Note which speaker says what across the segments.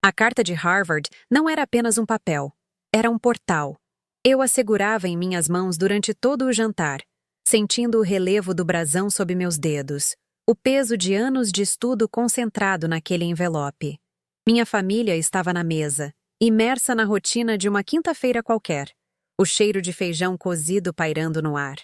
Speaker 1: A carta de Harvard não era apenas um papel, era um portal. Eu a segurava em minhas mãos durante todo o jantar, sentindo o relevo do brasão sob meus dedos, o peso de anos de estudo concentrado naquele envelope. Minha família estava na mesa, imersa na rotina de uma quinta-feira qualquer, o cheiro de feijão cozido pairando no ar.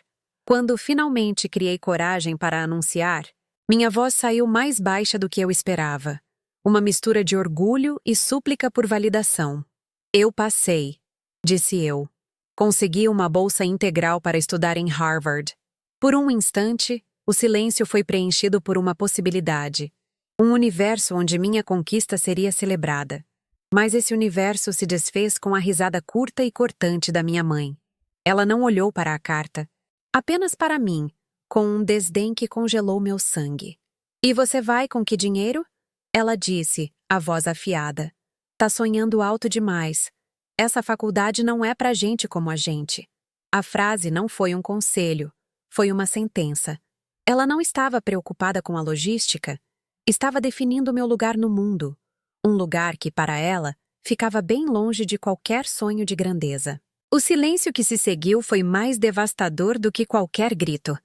Speaker 1: Quando finalmente criei coragem para anunciar, minha voz saiu mais baixa do que eu esperava. Uma mistura de orgulho e súplica por validação. Eu passei, disse eu. Consegui uma bolsa integral para estudar em Harvard. Por um instante, o silêncio foi preenchido por uma possibilidade. Um universo onde minha conquista seria celebrada. Mas esse universo se desfez com a risada curta e cortante da minha mãe. Ela não olhou para a carta, apenas para mim, com um desdém que congelou meu sangue. E você vai com que dinheiro? Ela disse, a voz afiada. Tá sonhando alto demais. Essa faculdade não é pra gente como a gente. A frase não foi um conselho, foi uma sentença. Ela não estava preocupada com a logística, estava definindo meu lugar no mundo. Um lugar que, para ela, ficava bem longe de qualquer sonho de grandeza. O silêncio que se seguiu foi mais devastador do que qualquer grito.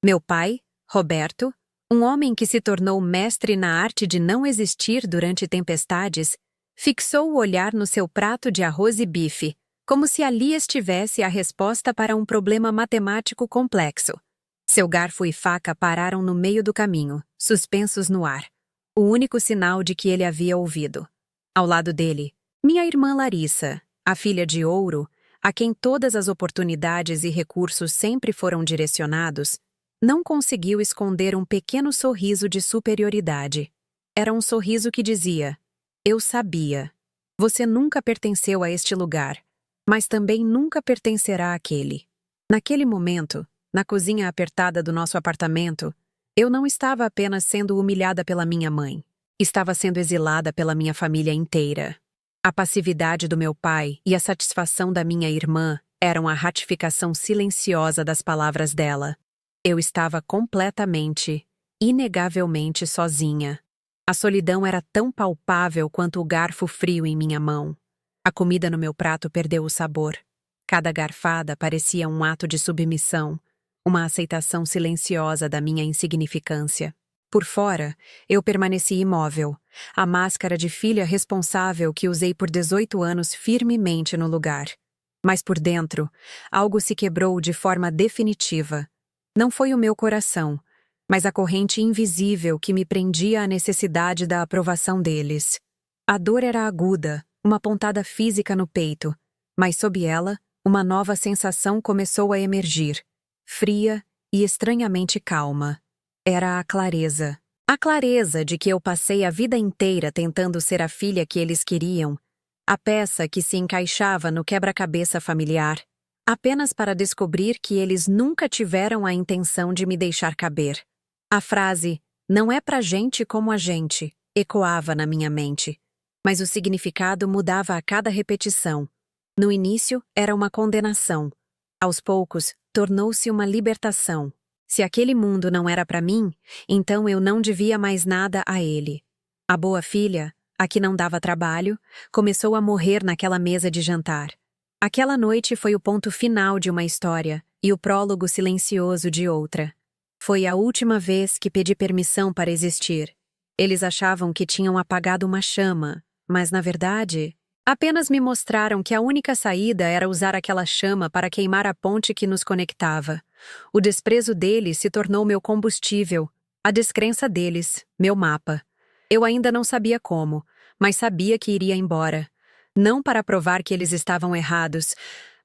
Speaker 1: Meu pai, Roberto, um homem que se tornou mestre na arte de não existir durante tempestades, fixou o olhar no seu prato de arroz e bife, como se ali estivesse a resposta para um problema matemático complexo. Seu garfo e faca pararam no meio do caminho, suspensos no ar, o único sinal de que ele havia ouvido. Ao lado dele, minha irmã Larissa, a filha de ouro, a quem todas as oportunidades e recursos sempre foram direcionados, não conseguiu esconder um pequeno sorriso de superioridade. Era um sorriso que dizia: eu sabia. Você nunca pertenceu a este lugar, mas também nunca pertencerá àquele. Naquele momento, na cozinha apertada do nosso apartamento, eu não estava apenas sendo humilhada pela minha mãe. Estava sendo exilada pela minha família inteira. A passividade do meu pai e a satisfação da minha irmã eram a ratificação silenciosa das palavras dela. Eu estava completamente, inegavelmente sozinha. A solidão era tão palpável quanto o garfo frio em minha mão. A comida no meu prato perdeu o sabor. Cada garfada parecia um ato de submissão, uma aceitação silenciosa da minha insignificância. Por fora, eu permaneci imóvel, a máscara de filha responsável que usei por 18 anos firmemente no lugar. Mas por dentro, algo se quebrou de forma definitiva. Não foi o meu coração, mas a corrente invisível que me prendia à necessidade da aprovação deles. A dor era aguda, uma pontada física no peito, mas sob ela, uma nova sensação começou a emergir, fria e estranhamente calma. Era a clareza. A clareza de que eu passei a vida inteira tentando ser a filha que eles queriam, a peça que se encaixava no quebra-cabeça familiar, apenas para descobrir que eles nunca tiveram a intenção de me deixar caber. A frase, não é pra gente como a gente, ecoava na minha mente, mas o significado mudava a cada repetição. No início, era uma condenação. Aos poucos, tornou-se uma libertação. Se aquele mundo não era para mim, então eu não devia mais nada a ele. A boa filha, a que não dava trabalho, começou a morrer naquela mesa de jantar. Aquela noite foi o ponto final de uma história e o prólogo silencioso de outra. Foi a última vez que pedi permissão para existir. Eles achavam que tinham apagado uma chama, mas, na verdade, apenas me mostraram que a única saída era usar aquela chama para queimar a ponte que nos conectava. O desprezo deles se tornou meu combustível, a descrença deles, meu mapa. Eu ainda não sabia como, mas sabia que iria embora. Não para provar que eles estavam errados,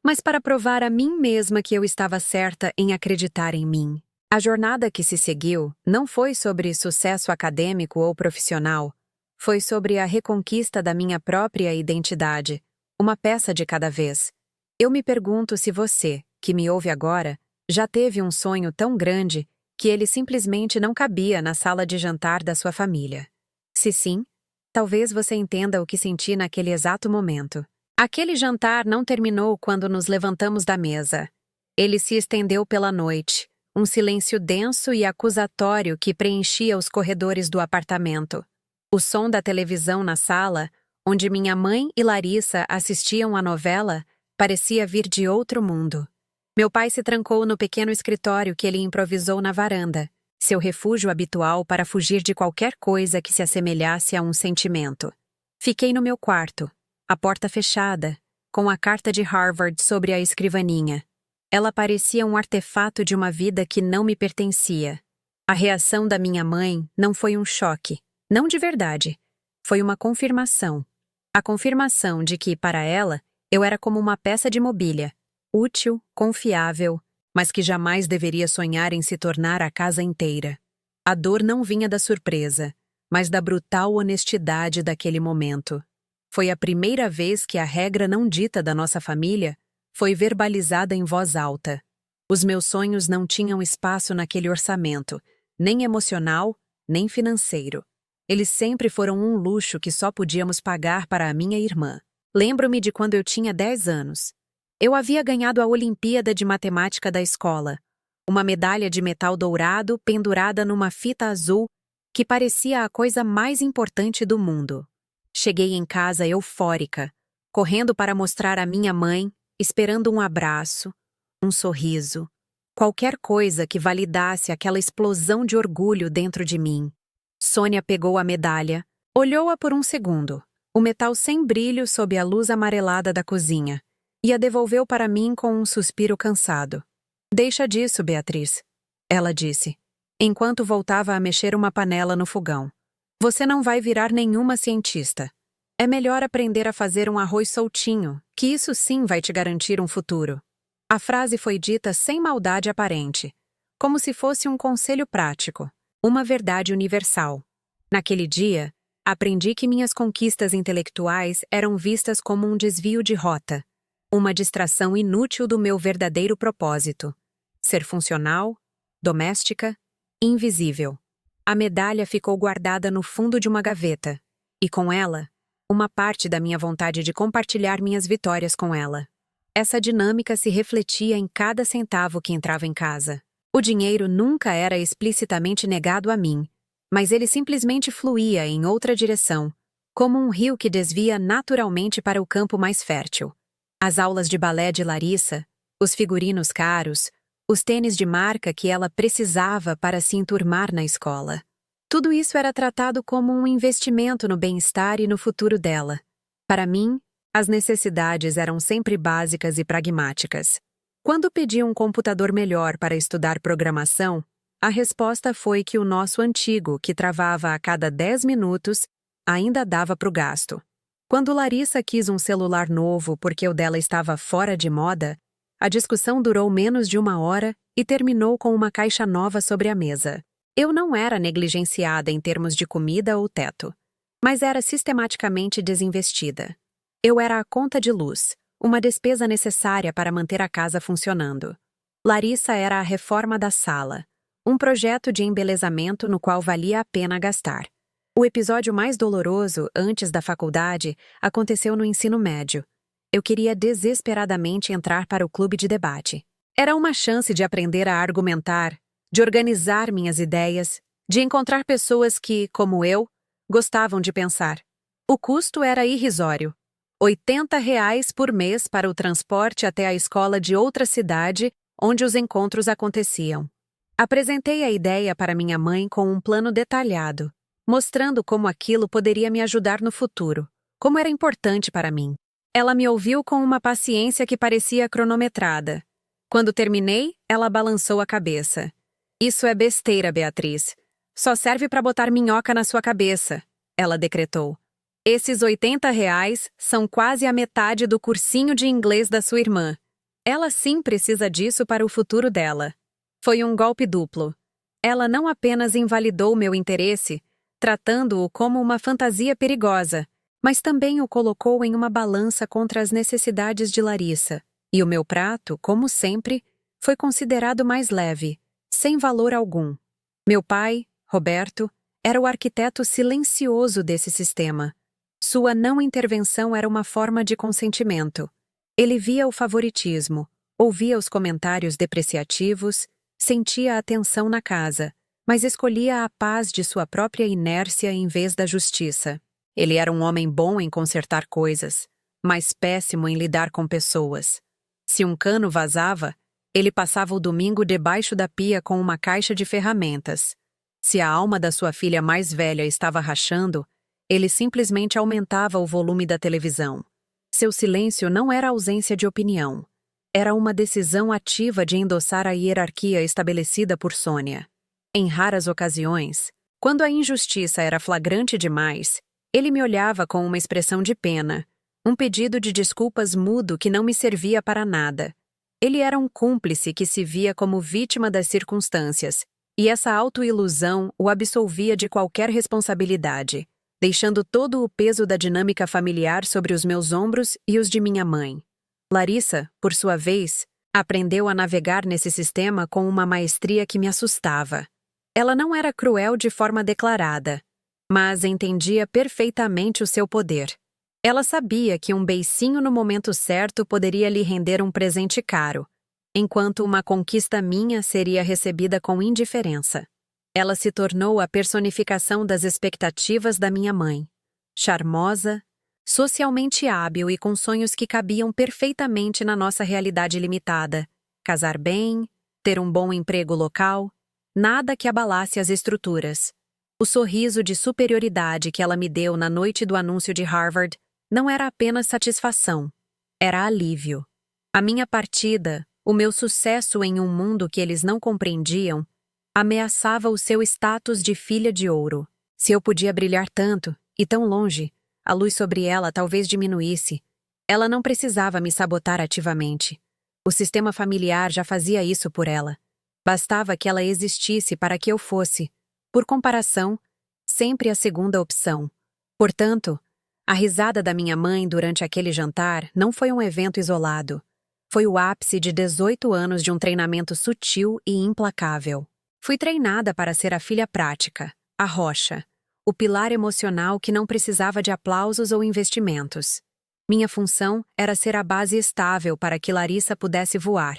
Speaker 1: mas para provar a mim mesma que eu estava certa em acreditar em mim. A jornada que se seguiu não foi sobre sucesso acadêmico ou profissional. Foi sobre a reconquista da minha própria identidade, uma peça de cada vez. Eu me pergunto se você, que me ouve agora, já teve um sonho tão grande que ele simplesmente não cabia na sala de jantar da sua família. Se sim, talvez você entenda o que senti naquele exato momento. Aquele jantar não terminou quando nos levantamos da mesa. Ele se estendeu pela noite, um silêncio denso e acusatório que preenchia os corredores do apartamento. O som da televisão na sala, Onde minha mãe e Larissa assistiam à novela, parecia vir de outro mundo. Meu pai se trancou no pequeno escritório que ele improvisou na varanda, seu refúgio habitual para fugir de qualquer coisa que se assemelhasse a um sentimento. Fiquei no meu quarto, a porta fechada, com a carta de Harvard sobre a escrivaninha. Ela parecia um artefato de uma vida que não me pertencia. A reação da minha mãe não foi um choque, não de verdade. Foi uma confirmação. A confirmação de que, para ela, eu era como uma peça de mobília, útil, confiável, mas que jamais deveria sonhar em se tornar a casa inteira. A dor não vinha da surpresa, mas da brutal honestidade daquele momento. Foi a primeira vez que a regra não dita da nossa família foi verbalizada em voz alta. Os meus sonhos não tinham espaço naquele orçamento, nem emocional, nem financeiro. Eles sempre foram um luxo que só podíamos pagar para a minha irmã. Lembro-me de quando eu tinha 10 anos. Eu havia ganhado a Olimpíada de Matemática da escola, uma medalha de metal dourado pendurada numa fita azul que parecia a coisa mais importante do mundo. Cheguei em casa eufórica, correndo para mostrar à minha mãe, esperando um abraço, um sorriso, qualquer coisa que validasse aquela explosão de orgulho dentro de mim. Sônia pegou a medalha, olhou-a por um segundo, o metal sem brilho sob a luz amarelada da cozinha, e a devolveu para mim com um suspiro cansado. "Deixa disso, Beatriz", ela disse, enquanto voltava a mexer uma panela no fogão. "Você não vai virar nenhuma cientista. É melhor aprender a fazer um arroz soltinho, que isso sim vai te garantir um futuro." A frase foi dita sem maldade aparente, como se fosse um conselho prático, uma verdade universal. Naquele dia, aprendi que minhas conquistas intelectuais eram vistas como um desvio de rota, uma distração inútil do meu verdadeiro propósito: ser funcional, doméstica, invisível. A medalha ficou guardada no fundo de uma gaveta, e com ela, uma parte da minha vontade de compartilhar minhas vitórias com ela. Essa dinâmica se refletia em cada centavo que entrava em casa. O dinheiro nunca era explicitamente negado a mim, mas ele simplesmente fluía em outra direção, como um rio que desvia naturalmente para o campo mais fértil. As aulas de balé de Larissa, os figurinos caros, os tênis de marca que ela precisava para se enturmar na escola. Tudo isso era tratado como um investimento no bem-estar e no futuro dela. Para mim, as necessidades eram sempre básicas e pragmáticas. Quando pedi um computador melhor para estudar programação, a resposta foi que o nosso antigo, que travava a cada 10 minutos, ainda dava para o gasto. Quando Larissa quis um celular novo porque o dela estava fora de moda, a discussão durou menos de 1 hora e terminou com uma caixa nova sobre a mesa. Eu não era negligenciada em termos de comida ou teto, mas era sistematicamente desinvestida. Eu era a conta de luz, uma despesa necessária para manter a casa funcionando. Larissa era a reforma da sala, um projeto de embelezamento no qual valia a pena gastar. O episódio mais doloroso, antes da faculdade, aconteceu no ensino médio. Eu queria desesperadamente entrar para o clube de debate. Era uma chance de aprender a argumentar, de organizar minhas ideias, de encontrar pessoas que, como eu, gostavam de pensar. O custo era irrisório. R$ 80 por mês para o transporte até a escola de outra cidade onde os encontros aconteciam. Apresentei a ideia para minha mãe com um plano detalhado, mostrando como aquilo poderia me ajudar no futuro, como era importante para mim. Ela me ouviu com uma paciência que parecia cronometrada. Quando terminei, ela balançou a cabeça. "Isso é besteira, Beatriz. Só serve para botar minhoca na sua cabeça", ela decretou. "Esses R$ 80 são quase a metade do cursinho de inglês da sua irmã. Ela sim precisa disso para o futuro dela." Foi um golpe duplo. Ela não apenas invalidou meu interesse, tratando-o como uma fantasia perigosa, mas também o colocou em uma balança contra as necessidades de Larissa, e o meu prato, como sempre, foi considerado mais leve, sem valor algum. Meu pai, Roberto, era o arquiteto silencioso desse sistema. Sua não intervenção era uma forma de consentimento. Ele via o favoritismo, ouvia os comentários depreciativos, sentia a tensão na casa, mas escolhia a paz de sua própria inércia em vez da justiça. Ele era um homem bom em consertar coisas, mas péssimo em lidar com pessoas. Se um cano vazava, ele passava o domingo debaixo da pia com uma caixa de ferramentas. Se a alma da sua filha mais velha estava rachando, ele simplesmente aumentava o volume da televisão. Seu silêncio não era ausência de opinião. Era uma decisão ativa de endossar a hierarquia estabelecida por Sônia. Em raras ocasiões, quando a injustiça era flagrante demais, ele me olhava com uma expressão de pena, um pedido de desculpas mudo que não me servia para nada. Ele era um cúmplice que se via como vítima das circunstâncias, e essa autoilusão o absolvia de qualquer responsabilidade, deixando todo o peso da dinâmica familiar sobre os meus ombros e os de minha mãe. Larissa, por sua vez, aprendeu a navegar nesse sistema com uma maestria que me assustava. Ela não era cruel de forma declarada, mas entendia perfeitamente o seu poder. Ela sabia que um beicinho no momento certo poderia lhe render um presente caro, enquanto uma conquista minha seria recebida com indiferença. Ela se tornou a personificação das expectativas da minha mãe. Charmosa, socialmente hábil e com sonhos que cabiam perfeitamente na nossa realidade limitada. Casar bem, ter um bom emprego local, nada que abalasse as estruturas. O sorriso de superioridade que ela me deu na noite do anúncio de Harvard não era apenas satisfação, era alívio. A minha partida, o meu sucesso em um mundo que eles não compreendiam, ameaçava o seu status de filha de ouro. Se eu podia brilhar tanto, e tão longe, a luz sobre ela talvez diminuísse. Ela não precisava me sabotar ativamente. O sistema familiar já fazia isso por ela. Bastava que ela existisse para que eu fosse, por comparação, sempre a segunda opção. Portanto, a risada da minha mãe durante aquele jantar não foi um evento isolado. Foi o ápice de 18 anos de um treinamento sutil e implacável. Fui treinada para ser a filha prática, a rocha, o pilar emocional que não precisava de aplausos ou investimentos. Minha função era ser a base estável para que Larissa pudesse voar,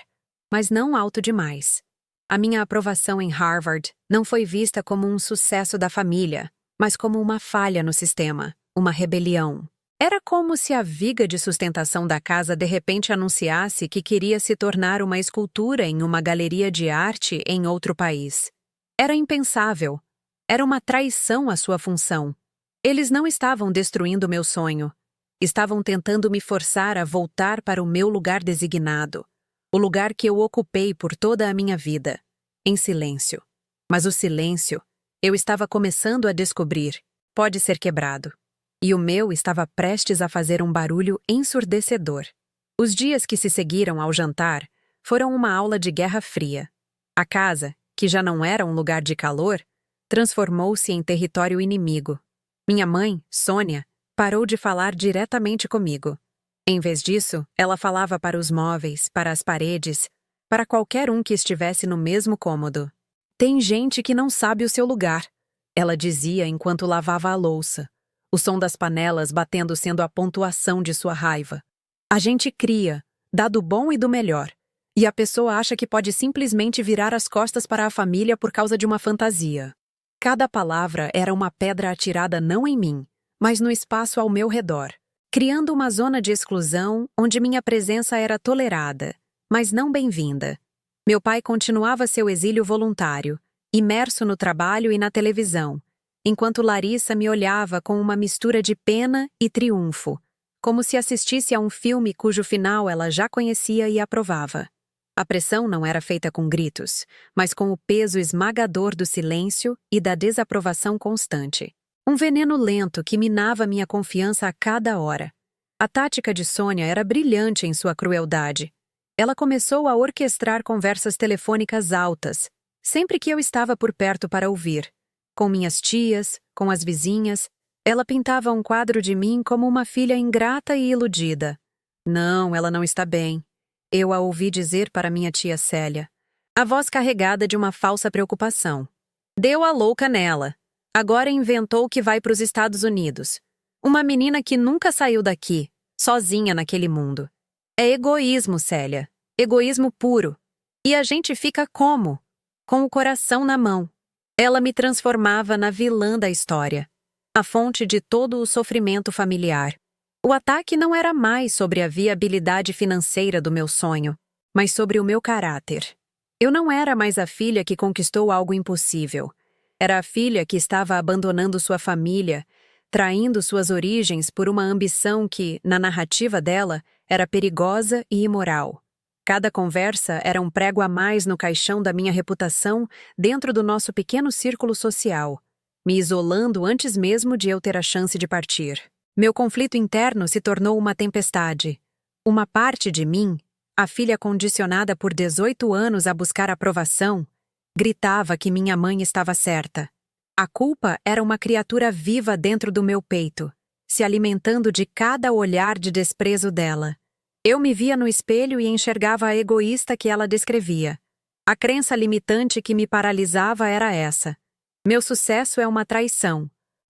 Speaker 1: mas não alto demais. A minha aprovação em Harvard não foi vista como um sucesso da família, mas como uma falha no sistema, uma rebelião. Era como se a viga de sustentação da casa de repente anunciasse que queria se tornar uma escultura em uma galeria de arte em outro país. Era impensável. Era uma traição à sua função. Eles não estavam destruindo meu sonho. Estavam tentando me forçar a voltar para o meu lugar designado, o lugar que eu ocupei por toda a minha vida, em silêncio. Mas o silêncio, eu estava começando a descobrir, pode ser quebrado. E o meu estava prestes a fazer um barulho ensurdecedor. Os dias que se seguiram ao jantar foram uma aula de guerra fria. A casa, que já não era um lugar de calor, transformou-se em território inimigo. Minha mãe, Sônia, parou de falar diretamente comigo. Em vez disso, ela falava para os móveis, para as paredes, para qualquer um que estivesse no mesmo cômodo. Tem gente que não sabe o seu lugar, ela dizia enquanto lavava a louça. O som das panelas batendo sendo a pontuação de sua raiva. A gente cria, dá do bom e do melhor, e a pessoa acha que pode simplesmente virar as costas para a família por causa de uma fantasia. Cada palavra era uma pedra atirada não em mim, mas no espaço ao meu redor, criando uma zona de exclusão onde minha presença era tolerada, mas não bem-vinda. Meu pai continuava seu exílio voluntário, imerso no trabalho e na televisão, enquanto Larissa me olhava com uma mistura de pena e triunfo, como se assistisse a um filme cujo final ela já conhecia e aprovava. A pressão não era feita com gritos, mas com o peso esmagador do silêncio e da desaprovação constante. Um veneno lento que minava minha confiança a cada hora. A tática de Sônia era brilhante em sua crueldade. Ela começou a orquestrar conversas telefônicas altas, sempre que eu estava por perto para ouvir. Com minhas tias, com as vizinhas, ela pintava um quadro de mim como uma filha ingrata e iludida. Não, ela não está bem. Eu a ouvi dizer para minha tia Célia, a voz carregada de uma falsa preocupação. Deu a louca nela. Agora inventou que vai para os Estados Unidos. Uma menina que nunca saiu daqui, sozinha naquele mundo. É egoísmo, Célia. Egoísmo puro. E a gente fica como? Com o coração na mão. Ela me transformava na vilã da história. a fonte de todo o sofrimento familiar. O ataque não era mais sobre a viabilidade financeira do meu sonho, mas sobre o meu caráter. Eu não era mais a filha que conquistou algo impossível. Era a filha que estava abandonando sua família, traindo suas origens por uma ambição que, na narrativa dela, era perigosa e imoral. Cada conversa era um prego a mais no caixão da minha reputação dentro do nosso pequeno círculo social, me isolando antes mesmo de eu ter a chance de partir. Meu conflito interno se tornou uma tempestade. Uma parte de mim, a filha condicionada por 18 anos a buscar aprovação, gritava que minha mãe estava certa. A culpa era uma criatura viva dentro do meu peito, se alimentando de cada olhar de desprezo dela. Eu me via no espelho e enxergava a egoísta que ela descrevia. A crença limitante que me paralisava era essa. Meu sucesso é uma traição.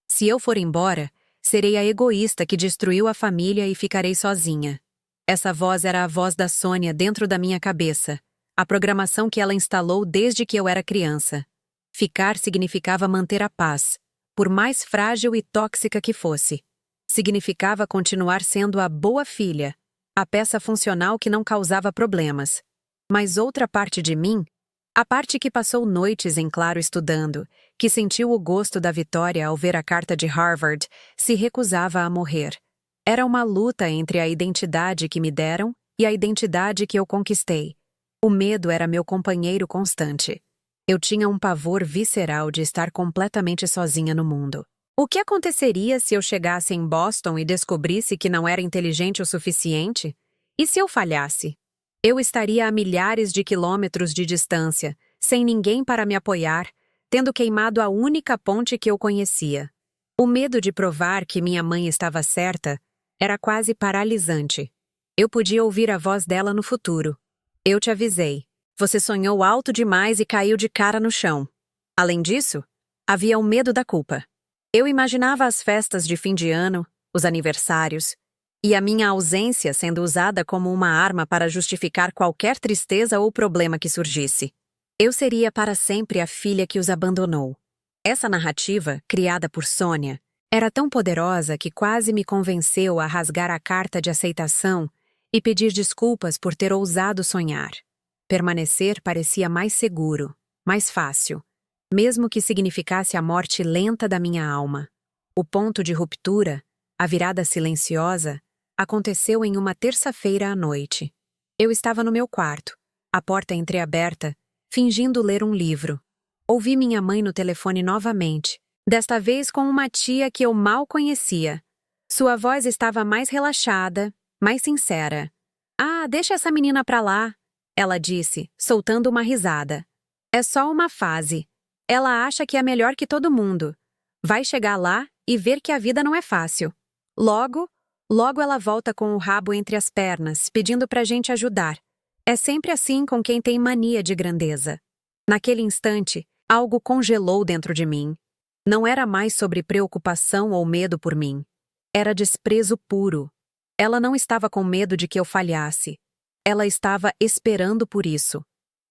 Speaker 1: Se eu for embora, serei a egoísta que destruiu a família e ficarei sozinha. Essa voz era a voz da Sônia dentro da minha cabeça, a programação que ela instalou desde que eu era criança. Ficar significava manter a paz, por mais frágil e tóxica que fosse. Significava continuar sendo a boa filha, a peça funcional que não causava problemas. Mas outra parte de mim, a parte que passou noites em claro estudando, que sentiu o gosto da vitória ao ver a carta de Harvard, se recusava a morrer. Era uma luta entre a identidade que me deram e a identidade que eu conquistei. O medo era meu companheiro constante. Eu tinha um pavor visceral de estar completamente sozinha no mundo. O que aconteceria se eu chegasse em Boston e descobrisse que não era inteligente o suficiente? E se eu falhasse? Eu estaria a milhares de quilômetros de distância, sem ninguém para me apoiar, tendo queimado a única ponte que eu conhecia. O medo de provar que minha mãe estava certa era quase paralisante. Eu podia ouvir a voz dela no futuro. Eu te avisei. Você sonhou alto demais e caiu de cara no chão. Além disso, havia o medo da culpa. Eu imaginava as festas de fim de ano, os aniversários, e a minha ausência sendo usada como uma arma para justificar qualquer tristeza ou problema que surgisse. Eu seria para sempre a filha que os abandonou. Essa narrativa, criada por Sônia, era tão poderosa que quase me convenceu a rasgar a carta de aceitação e pedir desculpas por ter ousado sonhar. Permanecer parecia mais seguro, mais fácil, mesmo que significasse a morte lenta da minha alma. O ponto de ruptura, a virada silenciosa, aconteceu em uma terça-feira à noite. Eu estava no meu quarto, a porta entreaberta, fingindo ler um livro. Ouvi minha mãe no telefone novamente, desta vez com uma tia que eu mal conhecia. Sua voz estava mais relaxada, mais sincera. "Ah, deixa essa menina pra lá", ela disse, soltando uma risada. "É só uma fase. Ela acha que é melhor que todo mundo. Vai chegar lá e ver que a vida não é fácil. Logo ela volta com o rabo entre as pernas, pedindo pra gente ajudar. É sempre assim com quem tem mania de grandeza." Naquele instante, algo congelou dentro de mim. Não era mais sobre preocupação ou medo por mim. Era desprezo puro. Ela não estava com medo de que eu falhasse. Ela estava esperando por isso.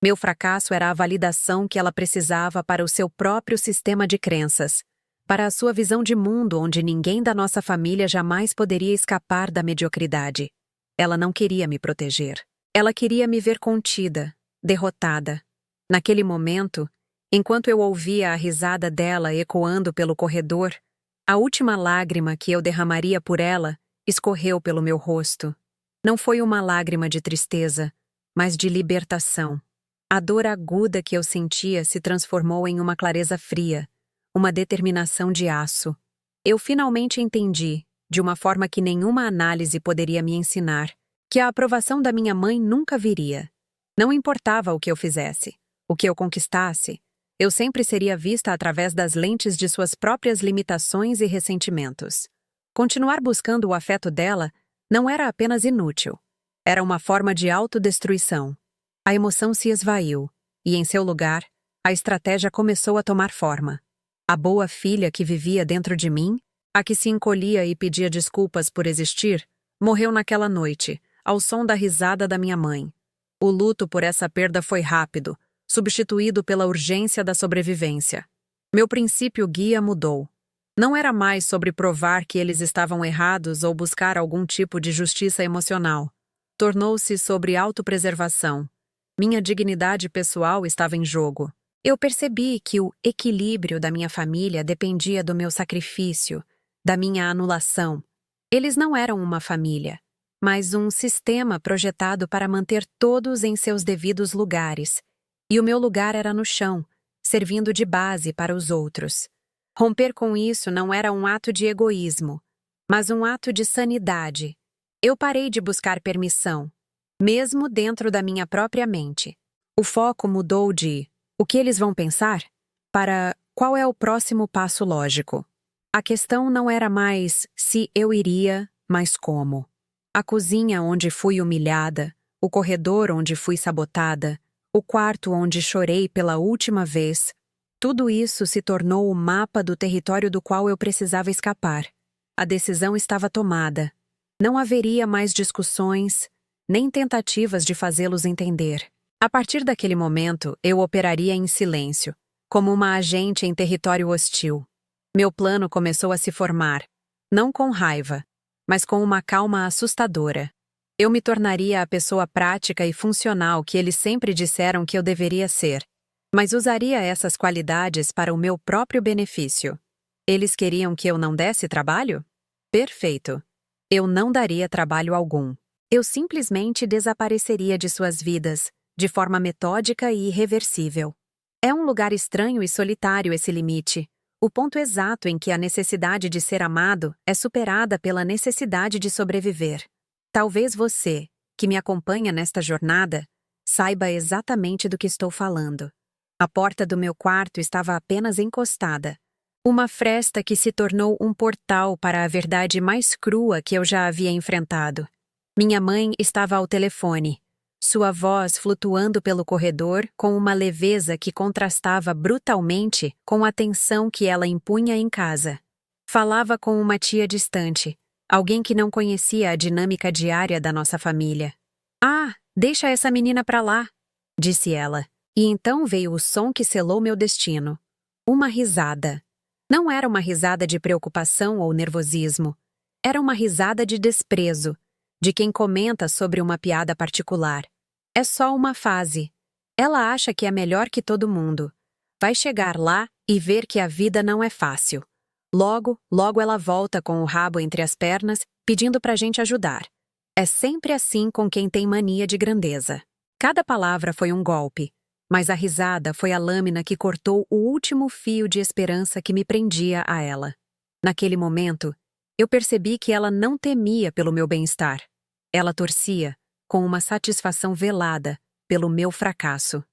Speaker 1: Meu fracasso era a validação que ela precisava para o seu próprio sistema de crenças, para a sua visão de mundo onde ninguém da nossa família jamais poderia escapar da mediocridade. Ela não queria me proteger. Ela queria me ver contida, derrotada. Naquele momento, enquanto eu ouvia a risada dela ecoando pelo corredor, a última lágrima que eu derramaria por ela escorreu pelo meu rosto. Não foi uma lágrima de tristeza, mas de libertação. A dor aguda que eu sentia se transformou em uma clareza fria, uma determinação de aço. Eu finalmente entendi, de uma forma que nenhuma análise poderia me ensinar, que a aprovação da minha mãe nunca viria. Não importava o que eu fizesse, o que eu conquistasse, eu sempre seria vista através das lentes de suas próprias limitações e ressentimentos. Continuar buscando o afeto dela não era apenas inútil, era uma forma de autodestruição. A emoção se esvaiu, e em seu lugar, a estratégia começou a tomar forma. A boa filha que vivia dentro de mim, a que se encolhia e pedia desculpas por existir, morreu naquela noite, ao som da risada da minha mãe. O luto por essa perda foi rápido, substituído pela urgência da sobrevivência. Meu princípio guia mudou. Não era mais sobre provar que eles estavam errados ou buscar algum tipo de justiça emocional. Tornou-se sobre autopreservação. Minha dignidade pessoal estava em jogo. Eu percebi que o equilíbrio da minha família dependia do meu sacrifício, da minha anulação. Eles não eram uma família, mas um sistema projetado para manter todos em seus devidos lugares. E o meu lugar era no chão, servindo de base para os outros. Romper com isso não era um ato de egoísmo, mas um ato de sanidade. Eu parei de buscar permissão, mesmo dentro da minha própria mente. O foco mudou de "o que eles vão pensar?" para "qual é o próximo passo lógico?" A questão não era mais se eu iria, mas como. A cozinha onde fui humilhada, o corredor onde fui sabotada, o quarto onde chorei pela última vez, tudo isso se tornou o mapa do território do qual eu precisava escapar. A decisão estava tomada. Não haveria mais discussões, nem tentativas de fazê-los entender. A partir daquele momento, eu operaria em silêncio, como uma agente em território hostil. Meu plano começou a se formar, não com raiva, mas com uma calma assustadora. Eu me tornaria a pessoa prática e funcional que eles sempre disseram que eu deveria ser, mas usaria essas qualidades para o meu próprio benefício. Eles queriam que eu não desse trabalho? Perfeito. Eu não daria trabalho algum. Eu simplesmente desapareceria de suas vidas, de forma metódica e irreversível. É um lugar estranho e solitário esse limite, o ponto exato em que a necessidade de ser amado é superada pela necessidade de sobreviver. Talvez você, que me acompanha nesta jornada, saiba exatamente do que estou falando. A porta do meu quarto estava apenas encostada. Uma fresta que se tornou um portal para a verdade mais crua que eu já havia enfrentado. Minha mãe estava ao telefone, sua voz flutuando pelo corredor com uma leveza que contrastava brutalmente com a tensão que ela impunha em casa. Falava com uma tia distante, alguém que não conhecia a dinâmica diária da nossa família. "Ah, deixa essa menina pra lá", disse ela. E então veio o som que selou meu destino. Uma risada. Não era uma risada de preocupação ou nervosismo. Era uma risada de desprezo, de quem comenta sobre uma piada particular. É só uma fase. Ela acha que é melhor que todo mundo. Vai chegar lá e ver que a vida não é fácil. Logo ela volta com o rabo entre as pernas, pedindo pra gente ajudar. É sempre assim com quem tem mania de grandeza. Cada palavra foi um golpe, mas a risada foi a lâmina que cortou o último fio de esperança que me prendia a ela. Naquele momento, eu percebi que ela não temia pelo meu bem-estar. Ela torcia, com uma satisfação velada, pelo meu fracasso.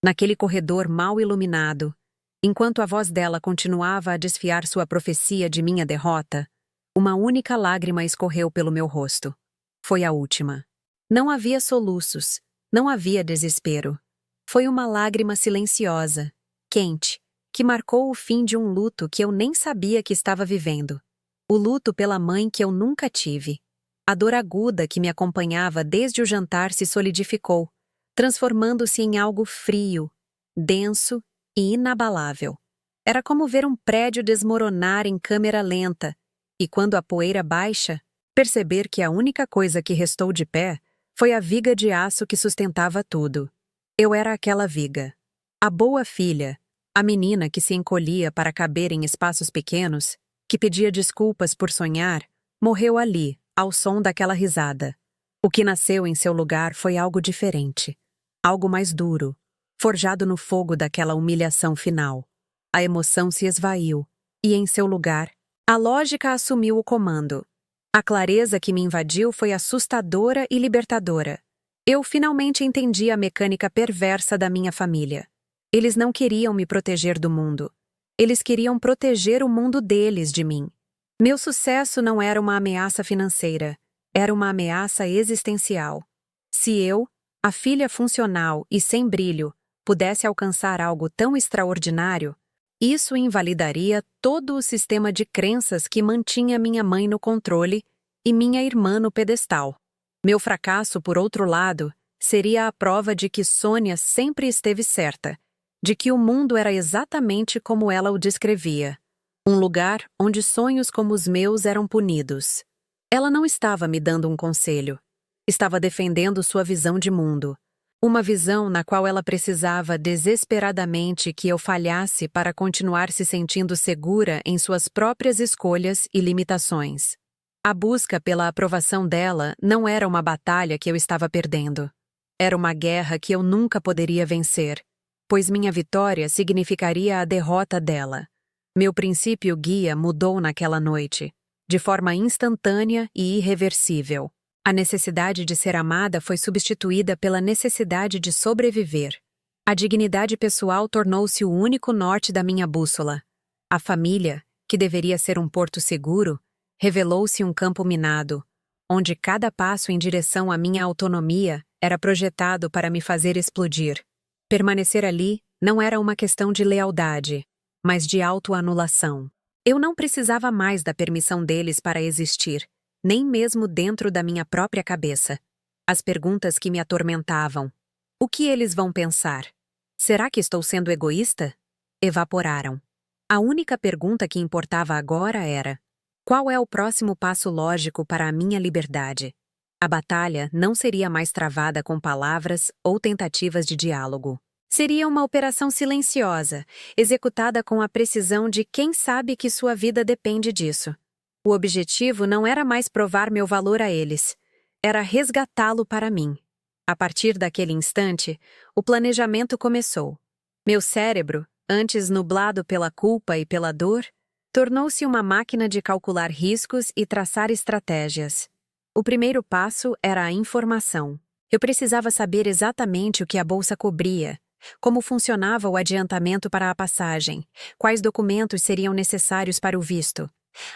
Speaker 1: Naquele corredor mal iluminado, enquanto a voz dela continuava a desfiar sua profecia de minha derrota, uma única lágrima escorreu pelo meu rosto. Foi a última. Não havia soluços, não havia desespero. Foi uma lágrima silenciosa, quente, que marcou o fim de um luto que eu nem sabia que estava vivendo. O luto pela mãe que eu nunca tive. A dor aguda que me acompanhava desde o jantar se solidificou, transformando-se em algo frio, denso e inabalável. Era como ver um prédio desmoronar em câmera lenta, e quando a poeira baixa, perceber que a única coisa que restou de pé foi a viga de aço que sustentava tudo. Eu era aquela viga. A boa filha, a menina que se encolhia para caber em espaços pequenos, que pedia desculpas por sonhar, morreu ali, ao som daquela risada. O que nasceu em seu lugar foi algo diferente. Algo mais duro, forjado no fogo daquela humilhação final. A emoção se esvaiu, e em seu lugar, a lógica assumiu o comando. A clareza que me invadiu foi assustadora e libertadora. Eu finalmente entendi a mecânica perversa da minha família. Eles não queriam me proteger do mundo. Eles queriam proteger o mundo deles de mim. Meu sucesso não era uma ameaça financeira, era uma ameaça existencial. Se eu, a filha funcional e sem brilho, pudesse alcançar algo tão extraordinário, isso invalidaria todo o sistema de crenças que mantinha minha mãe no controle e minha irmã no pedestal. Meu fracasso, por outro lado, seria a prova de que Sônia sempre esteve certa, de que o mundo era exatamente como ela o descrevia. Um lugar onde sonhos como os meus eram punidos. Ela não estava me dando um conselho. Estava defendendo sua visão de mundo. Uma visão na qual ela precisava desesperadamente que eu falhasse para continuar se sentindo segura em suas próprias escolhas e limitações. A busca pela aprovação dela não era uma batalha que eu estava perdendo. Era uma guerra que eu nunca poderia vencer, pois minha vitória significaria a derrota dela. Meu princípio guia mudou naquela noite, de forma instantânea e irreversível. A necessidade de ser amada foi substituída pela necessidade de sobreviver. A dignidade pessoal tornou-se o único norte da minha bússola. A família, que deveria ser um porto seguro, revelou-se um campo minado, onde cada passo em direção à minha autonomia era projetado para me fazer explodir. Permanecer ali não era uma questão de lealdade, mas de autoanulação. Eu não precisava mais da permissão deles para existir, nem mesmo dentro da minha própria cabeça. As perguntas que me atormentavam. O que eles vão pensar? Será que estou sendo egoísta? Evaporaram. A única pergunta que importava agora era: qual é o próximo passo lógico para a minha liberdade? A batalha não seria mais travada com palavras ou tentativas de diálogo. Seria uma operação silenciosa, executada com a precisão de quem sabe que sua vida depende disso. O objetivo não era mais provar meu valor a eles, era resgatá-lo para mim. A partir daquele instante, o planejamento começou. Meu cérebro, antes nublado pela culpa e pela dor, tornou-se uma máquina de calcular riscos e traçar estratégias. O primeiro passo era a informação. Eu precisava saber exatamente o que a bolsa cobria, como funcionava o adiantamento para a passagem, quais documentos seriam necessários para o visto.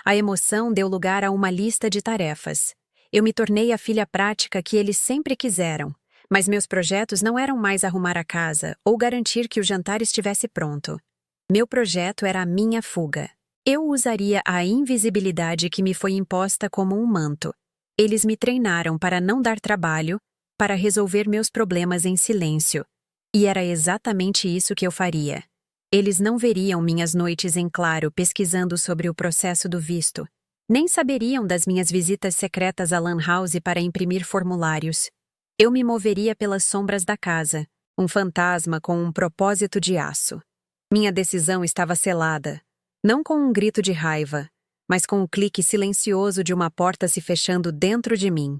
Speaker 1: A emoção deu lugar a uma lista de tarefas. Eu me tornei a filha prática que eles sempre quiseram, mas meus projetos não eram mais arrumar a casa ou garantir que o jantar estivesse pronto. Meu projeto era a minha fuga. Eu usaria a invisibilidade que me foi imposta como um manto. Eles me treinaram para não dar trabalho, para resolver meus problemas em silêncio. E era exatamente isso que eu faria. Eles não veriam minhas noites em claro pesquisando sobre o processo do visto. Nem saberiam das minhas visitas secretas à Lan House para imprimir formulários. Eu me moveria pelas sombras da casa, um fantasma com um propósito de aço. Minha decisão estava selada, não com um grito de raiva, mas com o clique silencioso de uma porta se fechando dentro de mim.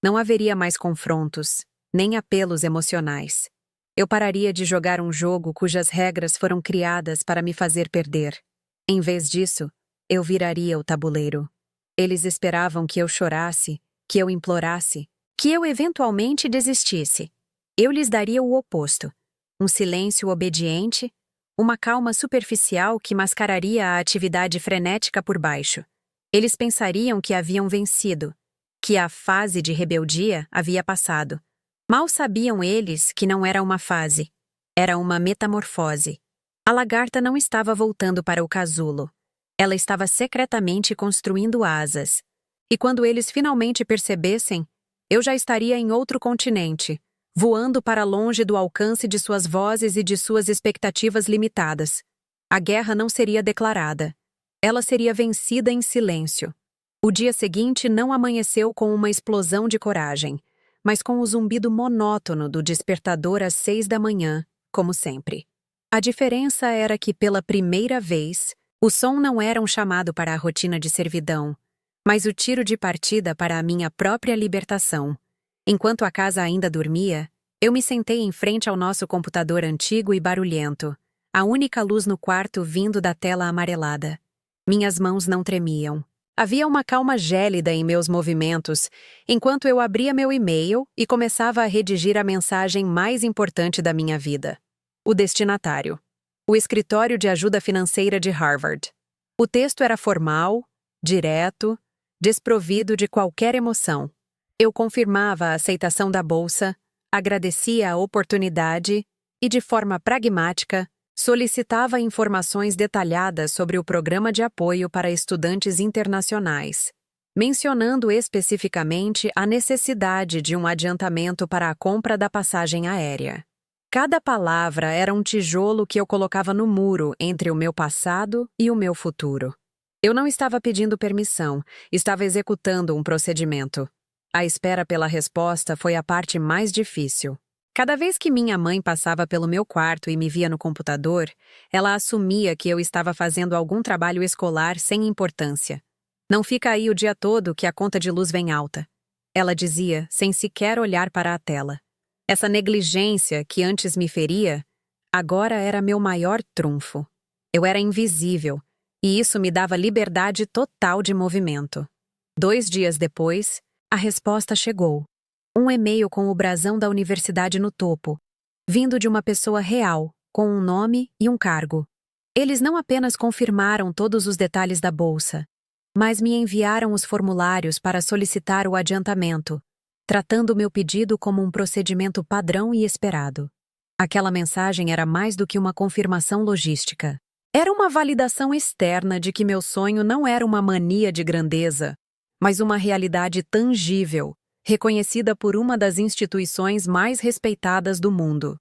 Speaker 1: Não haveria mais confrontos, nem apelos emocionais. Eu pararia de jogar um jogo cujas regras foram criadas para me fazer perder. Em vez disso, eu viraria o tabuleiro. Eles esperavam que eu chorasse, que eu implorasse, que eu eventualmente desistisse. Eu lhes daria o oposto. Um silêncio obediente, uma calma superficial que mascararia a atividade frenética por baixo. Eles pensariam que haviam vencido, que a fase de rebeldia havia passado. Mal sabiam eles que não era uma fase, era uma metamorfose. A lagarta não estava voltando para o casulo. Ela estava secretamente construindo asas. E quando eles finalmente percebessem, eu já estaria em outro continente, voando para longe do alcance de suas vozes e de suas expectativas limitadas. A guerra não seria declarada. Ela seria vencida em silêncio. O dia seguinte não amanheceu com uma explosão de coragem, mas com o zumbido monótono do despertador às 6 da manhã, como sempre. A diferença era que, pela primeira vez, o som não era um chamado para a rotina de servidão, mas o tiro de partida para a minha própria libertação. Enquanto a casa ainda dormia, eu me sentei em frente ao nosso computador antigo e barulhento, a única luz no quarto vindo da tela amarelada. Minhas mãos não tremiam. Havia uma calma gélida em meus movimentos, enquanto eu abria meu e-mail e começava a redigir a mensagem mais importante da minha vida. O destinatário. O escritório de ajuda financeira de Harvard. O texto era formal, direto, desprovido de qualquer emoção. Eu confirmava a aceitação da bolsa, agradecia a oportunidade e, de forma pragmática, solicitava informações detalhadas sobre o programa de apoio para estudantes internacionais, mencionando especificamente a necessidade de um adiantamento para a compra da passagem aérea. Cada palavra era um tijolo que eu colocava no muro entre o meu passado e o meu futuro. Eu não estava pedindo permissão, estava executando um procedimento. A espera pela resposta foi a parte mais difícil. Cada vez que minha mãe passava pelo meu quarto e me via no computador, ela assumia que eu estava fazendo algum trabalho escolar sem importância. Não fica aí o dia todo que a conta de luz vem alta. Ela dizia, sem sequer olhar para a tela. Essa negligência que antes me feria, agora era meu maior trunfo. Eu era invisível, e isso me dava liberdade total de movimento. 2 dias depois, a resposta chegou. Um e-mail com o brasão da universidade no topo, vindo de uma pessoa real, com um nome e um cargo. Eles não apenas confirmaram todos os detalhes da bolsa, mas me enviaram os formulários para solicitar o adiantamento, tratando meu pedido como um procedimento padrão e esperado. Aquela mensagem era mais do que uma confirmação logística. Era uma validação externa de que meu sonho não era uma mania de grandeza, mas uma realidade tangível, reconhecida por uma das instituições mais respeitadas do mundo.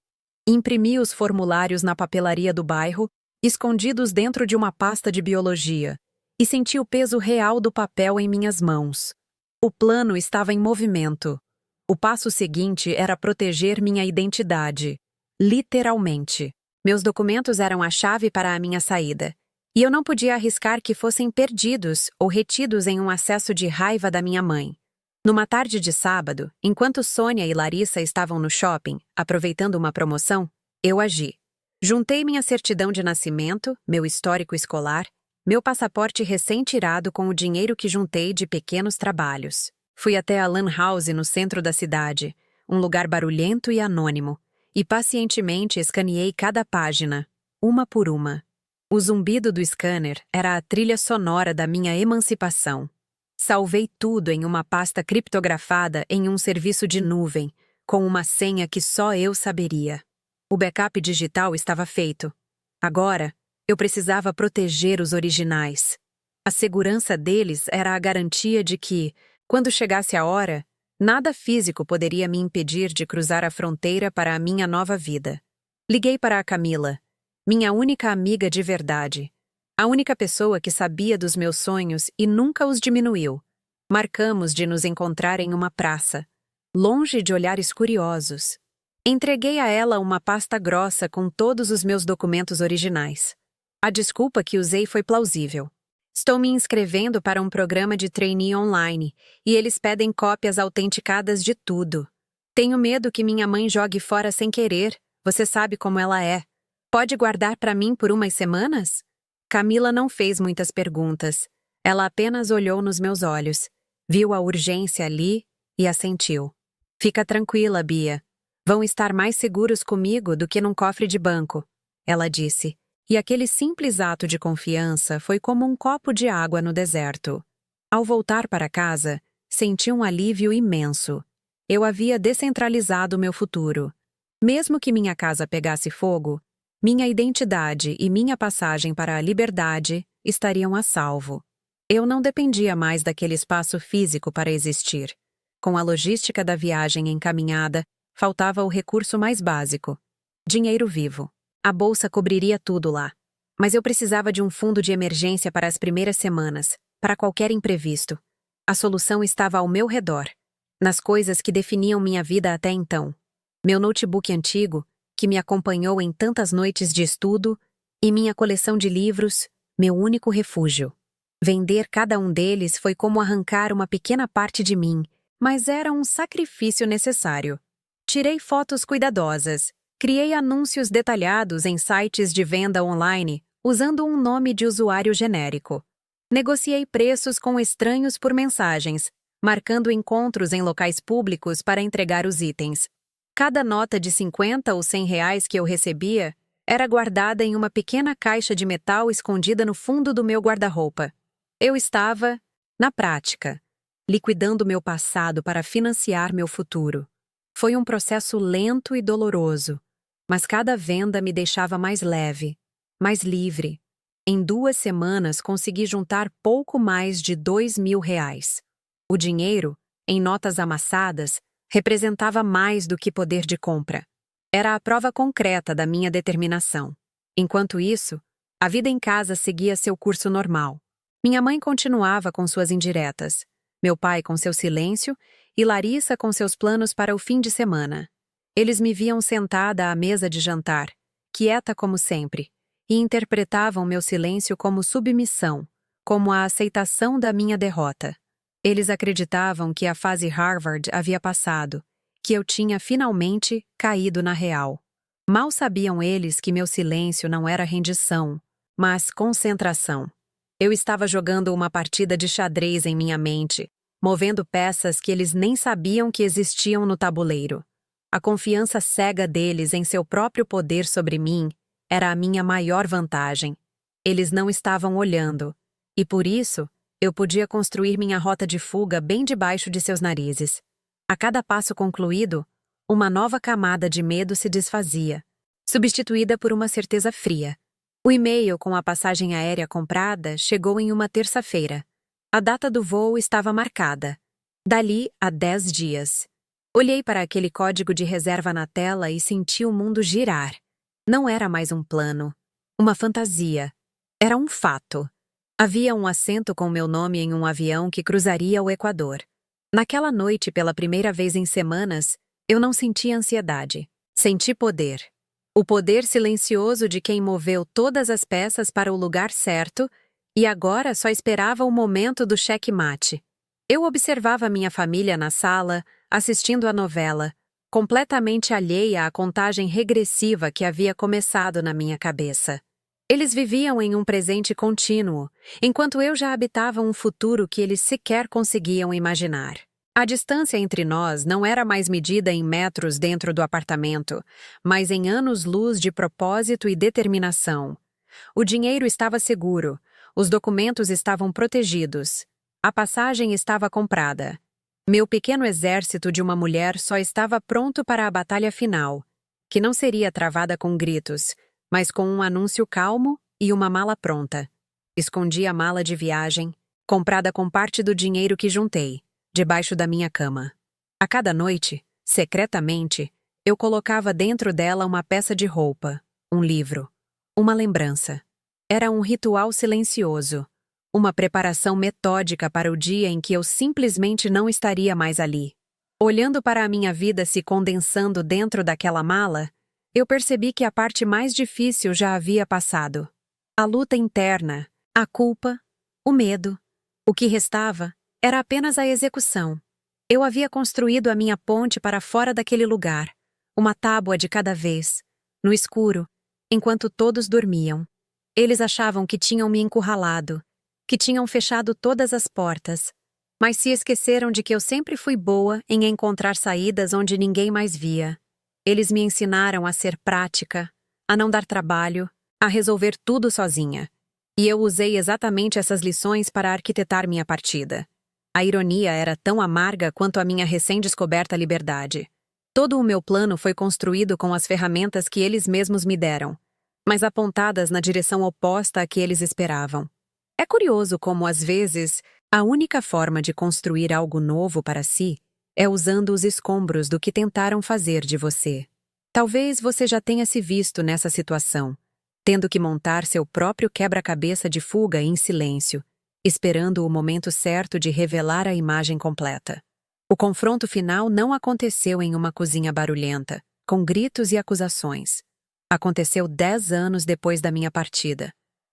Speaker 1: Imprimi os formulários na papelaria do bairro, escondidos dentro de uma pasta de biologia, e senti o peso real do papel em minhas mãos. O plano estava em movimento. O passo seguinte era proteger minha identidade. Literalmente. Meus documentos eram a chave para a minha saída, e eu não podia arriscar que fossem perdidos ou retidos em um acesso de raiva da minha mãe. Numa tarde de sábado, enquanto Sônia e Larissa estavam no shopping, aproveitando uma promoção, eu agi. Juntei minha certidão de nascimento, meu histórico escolar, meu passaporte recém-tirado com o dinheiro que juntei de pequenos trabalhos. Fui até a Lan House no centro da cidade, um lugar barulhento e anônimo, e pacientemente escaneei cada página, uma por uma. O zumbido do scanner era a trilha sonora da minha emancipação. Salvei tudo em uma pasta criptografada em um serviço de nuvem, com uma senha que só eu saberia. O backup digital estava feito. Agora, eu precisava proteger os originais. A segurança deles era a garantia de que, quando chegasse a hora, nada físico poderia me impedir de cruzar a fronteira para a minha nova vida. Liguei para a Camila, minha única amiga de verdade. A única pessoa que sabia dos meus sonhos e nunca os diminuiu. Marcamos de nos encontrar em uma praça, longe de olhares curiosos. Entreguei a ela uma pasta grossa com todos os meus documentos originais. A desculpa que usei foi plausível. Estou me inscrevendo para um programa de trainee online e eles pedem cópias autenticadas de tudo. Tenho medo que minha mãe jogue fora sem querer, você sabe como ela é. Pode guardar para mim por umas semanas? Camila não fez muitas perguntas. Ela apenas olhou nos meus olhos, viu a urgência ali e assentiu. Fica tranquila, Bia. Vão estar mais seguros comigo do que num cofre de banco, ela disse. E aquele simples ato de confiança foi como um copo de água no deserto. Ao voltar para casa, senti um alívio imenso. Eu havia descentralizado meu futuro. Mesmo que minha casa pegasse fogo, minha identidade e minha passagem para a liberdade estariam a salvo. Eu não dependia mais daquele espaço físico para existir. Com a logística da viagem encaminhada, faltava o recurso mais básico: dinheiro vivo. A bolsa cobriria tudo lá. Mas eu precisava de um fundo de emergência para as primeiras semanas, para qualquer imprevisto. A solução estava ao meu redor, nas coisas que definiam minha vida até então. Meu notebook antigo, que me acompanhou em tantas noites de estudo, e minha coleção de livros, meu único refúgio. Vender cada um deles foi como arrancar uma pequena parte de mim, mas era um sacrifício necessário. Tirei fotos cuidadosas, criei anúncios detalhados em sites de venda online, usando um nome de usuário genérico. Negociei preços com estranhos por mensagens, marcando encontros em locais públicos para entregar os itens. Cada nota de 50 ou 100 reais que eu recebia era guardada em uma pequena caixa de metal escondida no fundo do meu guarda-roupa. Eu estava, na prática, liquidando meu passado para financiar meu futuro. Foi um processo lento e doloroso, mas cada venda me deixava mais leve, mais livre. Em 2 semanas consegui juntar pouco mais de 2.000 reais. O dinheiro, em notas amassadas, representava mais do que poder de compra. Era a prova concreta da minha determinação. Enquanto isso, a vida em casa seguia seu curso normal. Minha mãe continuava com suas indiretas, meu pai com seu silêncio e Larissa com seus planos para o fim de semana. Eles me viam sentada à mesa de jantar, quieta como sempre, e interpretavam meu silêncio como submissão, como a aceitação da minha derrota. Eles acreditavam que a fase Harvard havia passado, que eu tinha finalmente caído na real. Mal sabiam eles que meu silêncio não era rendição, mas concentração. Eu estava jogando uma partida de xadrez em minha mente, movendo peças que eles nem sabiam que existiam no tabuleiro. A confiança cega deles em seu próprio poder sobre mim era a minha maior vantagem. Eles não estavam olhando, e por isso eu podia construir minha rota de fuga bem debaixo de seus narizes. A cada passo concluído, uma nova camada de medo se desfazia, substituída por uma certeza fria. O e-mail com a passagem aérea comprada chegou em uma terça-feira. A data do voo estava marcada. Dali a 10 dias. Olhei para aquele código de reserva na tela e senti o mundo girar. Não era mais um plano, uma fantasia. Era um fato. Havia um assento com meu nome em um avião que cruzaria o Equador. Naquela noite, pela primeira vez em semanas, eu não senti ansiedade. Senti poder. O poder silencioso de quem moveu todas as peças para o lugar certo e agora só esperava o momento do checkmate. Eu observava minha família na sala, assistindo a novela, completamente alheia à contagem regressiva que havia começado na minha cabeça. Eles viviam em um presente contínuo, enquanto eu já habitava um futuro que eles sequer conseguiam imaginar. A distância entre nós não era mais medida em metros dentro do apartamento, mas em anos-luz de propósito e determinação. O dinheiro estava seguro, os documentos estavam protegidos, a passagem estava comprada. Meu pequeno exército de uma mulher só estava pronto para a batalha final, que não seria travada com gritos, mas com um anúncio calmo e uma mala pronta. Escondi a mala de viagem, comprada com parte do dinheiro que juntei, debaixo da minha cama. A cada noite, secretamente, eu colocava dentro dela uma peça de roupa, um livro, uma lembrança. Era um ritual silencioso, uma preparação metódica para o dia em que eu simplesmente não estaria mais ali. Olhando para a minha vida se condensando dentro daquela mala, eu percebi que a parte mais difícil já havia passado. A luta interna, a culpa, o medo. O que restava era apenas a execução. Eu havia construído a minha ponte para fora daquele lugar, uma tábua de cada vez, no escuro, enquanto todos dormiam. Eles achavam que tinham me encurralado, que tinham fechado todas as portas, mas se esqueceram de que eu sempre fui boa em encontrar saídas onde ninguém mais via. Eles me ensinaram a ser prática, a não dar trabalho, a resolver tudo sozinha. E eu usei exatamente essas lições para arquitetar minha partida. A ironia era tão amarga quanto a minha recém-descoberta liberdade. Todo o meu plano foi construído com as ferramentas que eles mesmos me deram, mas apontadas na direção oposta à que eles esperavam. É curioso como, às vezes, a única forma de construir algo novo para si é usando os escombros do que tentaram fazer de você. Talvez você já tenha se visto nessa situação, tendo que montar seu próprio quebra-cabeça de fuga em silêncio, esperando o momento certo de revelar a imagem completa. O confronto final não aconteceu em uma cozinha barulhenta, com gritos e acusações. Aconteceu 10 anos depois da minha partida.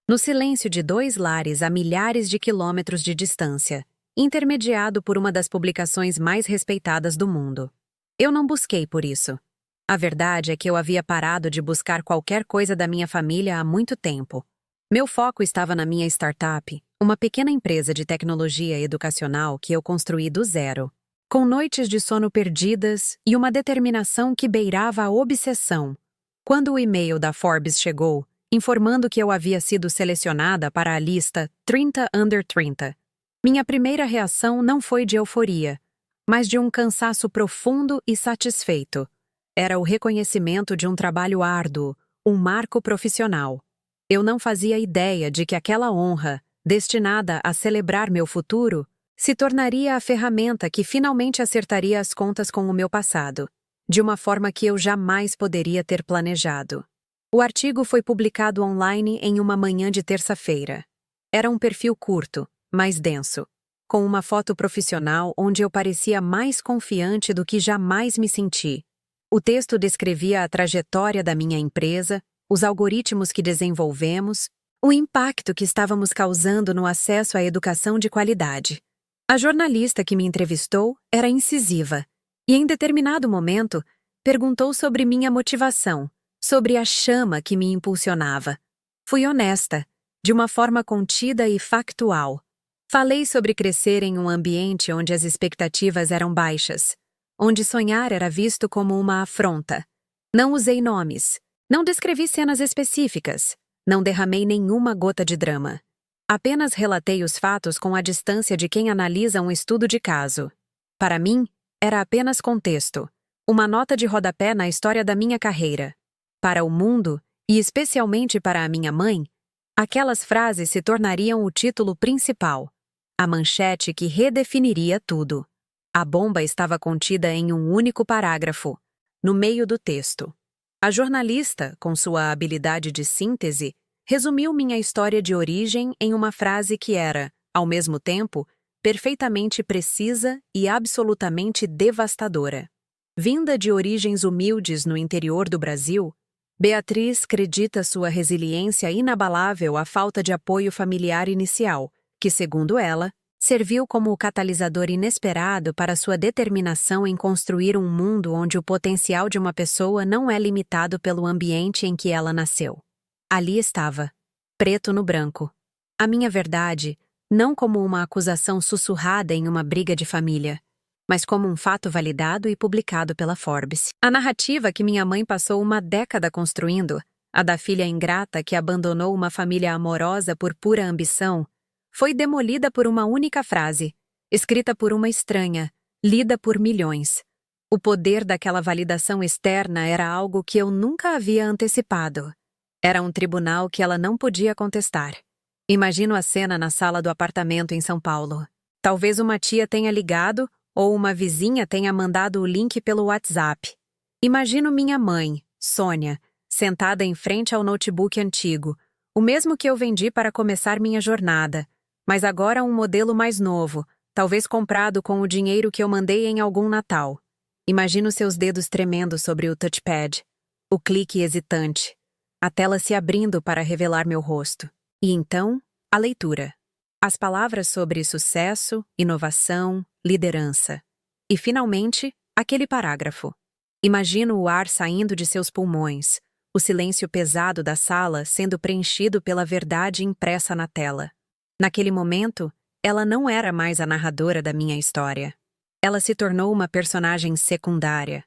Speaker 1: No silêncio de 2 lares a milhares de quilômetros de distância, intermediado por uma das publicações mais respeitadas do mundo. Eu não busquei por isso. A verdade é que eu havia parado de buscar qualquer coisa da minha família há muito tempo. Meu foco estava na minha startup, uma pequena empresa de tecnologia educacional que eu construí do zero, com noites de sono perdidas e uma determinação que beirava a obsessão. Quando o e-mail da Forbes chegou, informando que eu havia sido selecionada para a lista 30 Under 30, minha primeira reação não foi de euforia, mas de um cansaço profundo e satisfeito. Era o reconhecimento de um trabalho árduo, um marco profissional. Eu não fazia ideia de que aquela honra, destinada a celebrar meu futuro, se tornaria a ferramenta que finalmente acertaria as contas com o meu passado. de uma forma que eu jamais poderia ter planejado. O artigo foi publicado online em uma manhã de terça-feira. Era um perfil curto, mais denso, com uma foto profissional onde eu parecia mais confiante do que jamais me senti. O texto descrevia a trajetória da minha empresa, os algoritmos que desenvolvemos, o impacto que estávamos causando no acesso à educação de qualidade. A jornalista que me entrevistou era incisiva e, em determinado momento, perguntou sobre minha motivação, sobre a chama que me impulsionava. Fui honesta, de uma forma contida e factual. Falei sobre crescer em um ambiente onde as expectativas eram baixas, onde sonhar era visto como uma afronta. Não usei nomes, não descrevi cenas específicas, não derramei nenhuma gota de drama. Apenas relatei os fatos com a distância de quem analisa um estudo de caso. Para mim, era apenas contexto, uma nota de rodapé na história da minha carreira. Para o mundo, e especialmente para a minha mãe, aquelas frases se tornariam o título principal, a manchete que redefiniria tudo. A bomba estava contida em um único parágrafo, no meio do texto. A jornalista, com sua habilidade de síntese, resumiu minha história de origem em uma frase que era, ao mesmo tempo, perfeitamente precisa e absolutamente devastadora. Vinda de origens humildes no interior do Brasil, Beatriz acredita sua resiliência inabalável à falta de apoio familiar inicial, que, segundo ela, serviu como o catalisador inesperado para sua determinação em construir um mundo onde o potencial de uma pessoa não é limitado pelo ambiente em que ela nasceu. Ali estava, preto no branco. A minha verdade, não como uma acusação sussurrada em uma briga de família, mas como um fato validado e publicado pela Forbes. A narrativa que minha mãe passou uma década construindo, a da filha ingrata que abandonou uma família amorosa por pura ambição, foi demolida por uma única frase, escrita por uma estranha, lida por milhões. O poder daquela validação externa era algo que eu nunca havia antecipado. Era um tribunal que ela não podia contestar. Imagino a cena na sala do apartamento em São Paulo. Talvez uma tia tenha ligado ou uma vizinha tenha mandado o link pelo WhatsApp. Imagino minha mãe, Sônia, sentada em frente ao notebook antigo, o mesmo que eu vendi para começar minha jornada, mas agora um modelo mais novo, talvez comprado com o dinheiro que eu mandei em algum Natal. Imagino seus dedos tremendo sobre o touchpad, o clique hesitante, a tela se abrindo para revelar meu rosto. E então, a leitura. As palavras sobre sucesso, inovação, liderança. E, finalmente, aquele parágrafo. Imagino o ar saindo de seus pulmões, o silêncio pesado da sala sendo preenchido pela verdade impressa na tela. Naquele momento, ela não era mais a narradora da minha história. Ela se tornou uma personagem secundária,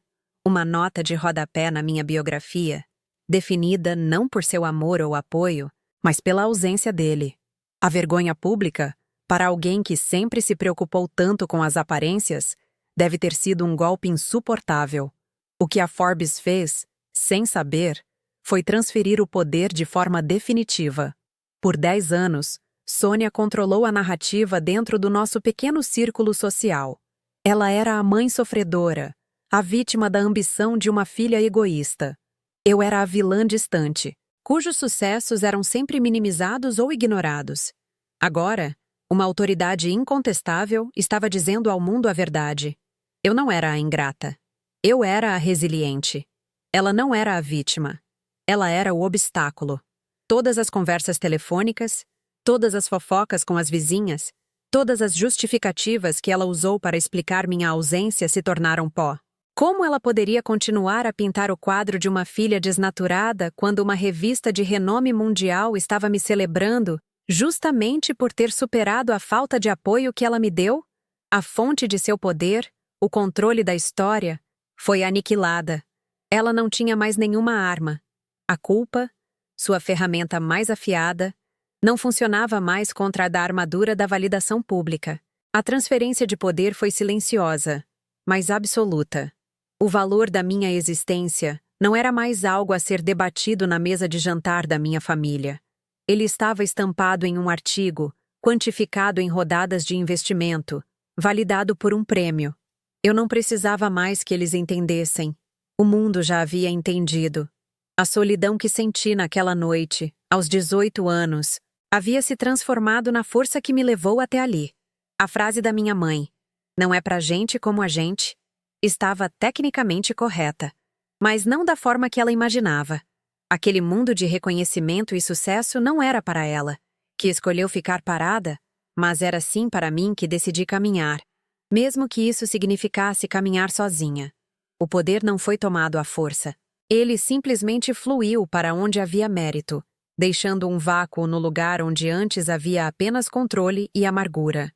Speaker 1: uma nota de rodapé na minha biografia, definida não por seu amor ou apoio, mas pela ausência dele. A vergonha pública, para alguém que sempre se preocupou tanto com as aparências, deve ter sido um golpe insuportável. O que a Forbes fez, sem saber, foi transferir o poder de forma definitiva. Por 10 anos, Sônia controlou a narrativa dentro do nosso pequeno círculo social. Ela era a mãe sofredora, a vítima da ambição de uma filha egoísta. Eu era a vilã distante, cujos sucessos eram sempre minimizados ou ignorados. Agora, uma autoridade incontestável estava dizendo ao mundo a verdade. Eu não era a ingrata. Eu era a resiliente. Ela não era a vítima. Ela era o obstáculo. Todas as conversas telefônicas, todas as fofocas com as vizinhas, todas as justificativas que ela usou para explicar minha ausência se tornaram pó. Como ela poderia continuar a pintar o quadro de uma filha desnaturada quando uma revista de renome mundial estava me celebrando justamente por ter superado a falta de apoio que ela me deu? A fonte de seu poder, o controle da história, foi aniquilada. Ela não tinha mais nenhuma arma. A culpa, sua ferramenta mais afiada, não funcionava mais contra a da armadura da validação pública. A transferência de poder foi silenciosa, mas absoluta. O valor da minha existência não era mais algo a ser debatido na mesa de jantar da minha família. Ele estava estampado em um artigo, quantificado em rodadas de investimento, validado por um prêmio. Eu não precisava mais que eles entendessem. O mundo já havia entendido. A solidão que senti naquela noite, aos 18 anos, havia se transformado na força que me levou até ali. A frase da minha mãe, "Não é pra gente como a gente", estava tecnicamente correta, mas não da forma que ela imaginava. Aquele mundo de reconhecimento e sucesso não era para ela, que escolheu ficar parada, mas era sim para mim que decidi caminhar, mesmo que isso significasse caminhar sozinha. O poder não foi tomado à força. Ele simplesmente fluiu para onde havia mérito, deixando um vácuo no lugar onde antes havia apenas controle e amargura.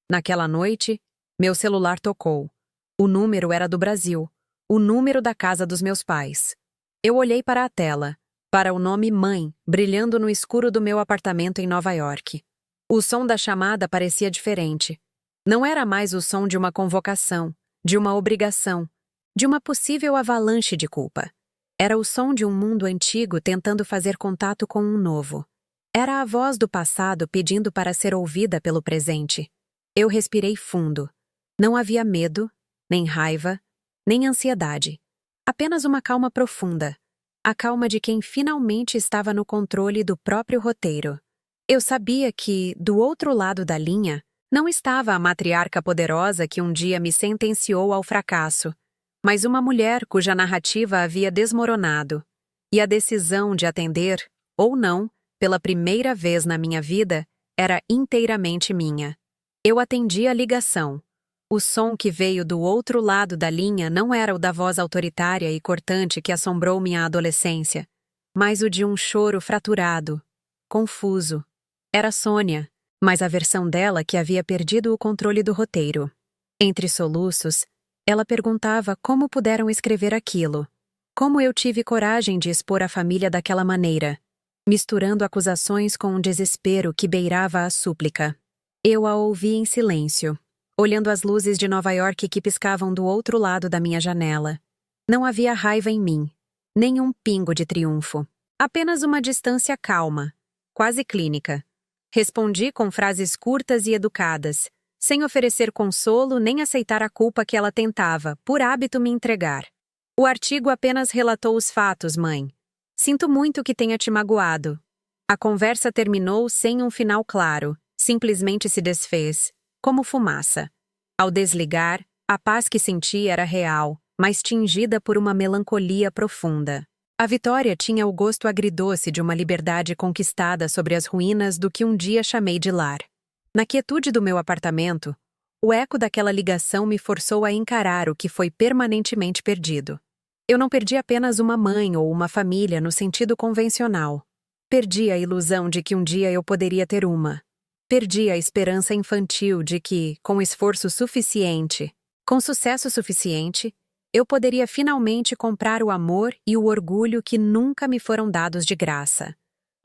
Speaker 1: Naquela noite, meu celular tocou. O número era do Brasil, o número da casa dos meus pais. Eu olhei para a tela, para o nome Mãe, brilhando no escuro do meu apartamento em Nova York. O som da chamada parecia diferente. Não era mais o som de uma convocação, de uma obrigação, de uma possível avalanche de culpa. Era o som de um mundo antigo tentando fazer contato com um novo. Era a voz do passado pedindo para ser ouvida pelo presente. Eu respirei fundo. Não havia medo, nem raiva, nem ansiedade. Apenas uma calma profunda. A calma de quem finalmente estava no controle do próprio roteiro. Eu sabia que, do outro lado da linha, não estava a matriarca poderosa que um dia me sentenciou ao fracasso, mas uma mulher cuja narrativa havia desmoronado, e a decisão de atender, ou não, pela primeira vez na minha vida, era inteiramente minha. Eu atendi a ligação. O som que veio do outro lado da linha não era o da voz autoritária e cortante que assombrou minha adolescência, mas o de um choro fraturado, confuso. Era Sônia, mas a versão dela que havia perdido o controle do roteiro. Entre soluços, ela perguntava como puderam escrever aquilo. Como eu tive coragem de expor a família daquela maneira, misturando acusações com um desespero que beirava a súplica. Eu a ouvi em silêncio, olhando as luzes de Nova York que piscavam do outro lado da minha janela. Não havia raiva em mim, nem um pingo de triunfo. Apenas uma distância calma, quase clínica. Respondi com frases curtas e educadas, sem oferecer consolo nem aceitar a culpa que ela tentava, por hábito, me entregar. O artigo apenas relatou os fatos, mãe. Sinto muito que tenha te magoado. A conversa terminou sem um final claro, simplesmente se desfez, como fumaça. Ao desligar, a paz que senti era real, mas tingida por uma melancolia profunda. A vitória tinha o gosto agridoce de uma liberdade conquistada sobre as ruínas do que um dia chamei de lar. Na quietude do meu apartamento, o eco daquela ligação me forçou a encarar o que foi permanentemente perdido. Eu não perdi apenas uma mãe ou uma família no sentido convencional. Perdi a ilusão de que um dia eu poderia ter uma. Perdi a esperança infantil de que, com esforço suficiente, com sucesso suficiente, eu poderia finalmente comprar o amor e o orgulho que nunca me foram dados de graça.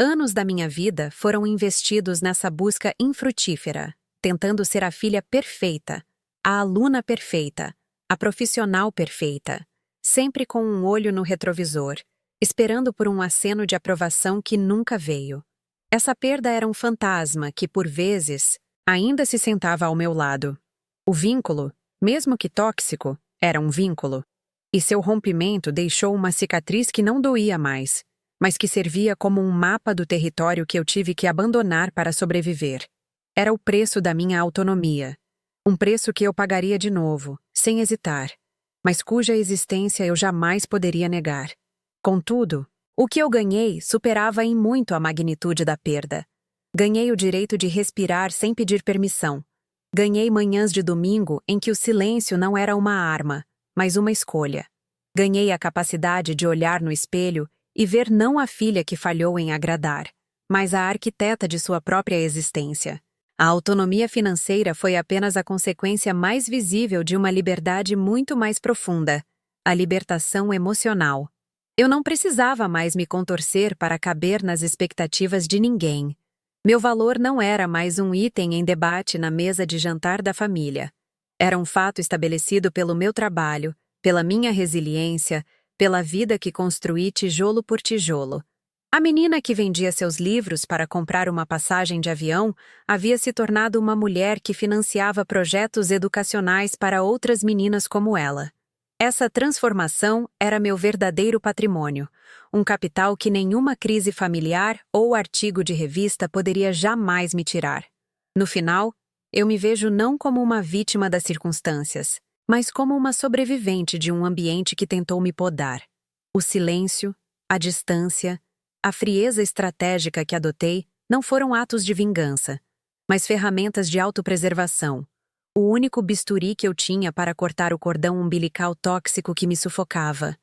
Speaker 1: Anos da minha vida foram investidos nessa busca infrutífera, tentando ser a filha perfeita, a aluna perfeita, a profissional perfeita, sempre com um olho no retrovisor, esperando por um aceno de aprovação que nunca veio. Essa perda era um fantasma que, por vezes, ainda se sentava ao meu lado. O vínculo, mesmo que tóxico, era um vínculo, e seu rompimento deixou uma cicatriz que não doía mais, mas que servia como um mapa do território que eu tive que abandonar para sobreviver. Era o preço da minha autonomia. Um preço que eu pagaria de novo, sem hesitar, mas cuja existência eu jamais poderia negar. Contudo, o que eu ganhei superava em muito a magnitude da perda. Ganhei o direito de respirar sem pedir permissão. Ganhei manhãs de domingo em que o silêncio não era uma arma, mas uma escolha. Ganhei a capacidade de olhar no espelho e ver não a filha que falhou em agradar, mas a arquiteta de sua própria existência. A autonomia financeira foi apenas a consequência mais visível de uma liberdade muito mais profunda, a libertação emocional. Eu não precisava mais me contorcer para caber nas expectativas de ninguém. Meu valor não era mais um item em debate na mesa de jantar da família. Era um fato estabelecido pelo meu trabalho, pela minha resiliência, pela vida que construí tijolo por tijolo. A menina que vendia seus livros para comprar uma passagem de avião havia se tornado uma mulher que financiava projetos educacionais para outras meninas como ela. Essa transformação era meu verdadeiro patrimônio, um capital que nenhuma crise familiar ou artigo de revista poderia jamais me tirar. No final, eu me vejo não como uma vítima das circunstâncias, mas como uma sobrevivente de um ambiente que tentou me podar. O silêncio, a distância, a frieza estratégica que adotei não foram atos de vingança, mas ferramentas de autopreservação. O único bisturi que eu tinha para cortar o cordão umbilical tóxico que me sufocava.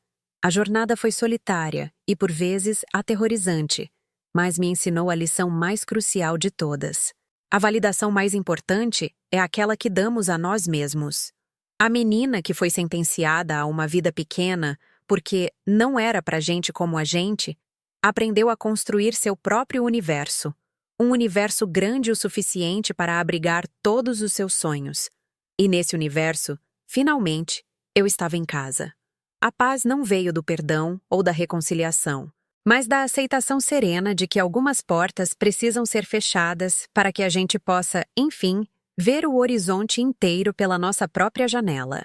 Speaker 1: A jornada foi solitária e, por vezes, aterrorizante, mas me ensinou a lição mais crucial de todas. A validação mais importante é aquela que damos a nós mesmos. A menina que foi sentenciada a uma vida pequena porque não era pra gente como a gente, aprendeu a construir seu próprio universo. Um universo grande o suficiente para abrigar todos os seus sonhos. E nesse universo, finalmente, eu estava em casa. A paz não veio do perdão ou da reconciliação, mas da aceitação serena de que algumas portas precisam ser fechadas para que a gente possa, enfim, ver o horizonte inteiro pela nossa própria janela.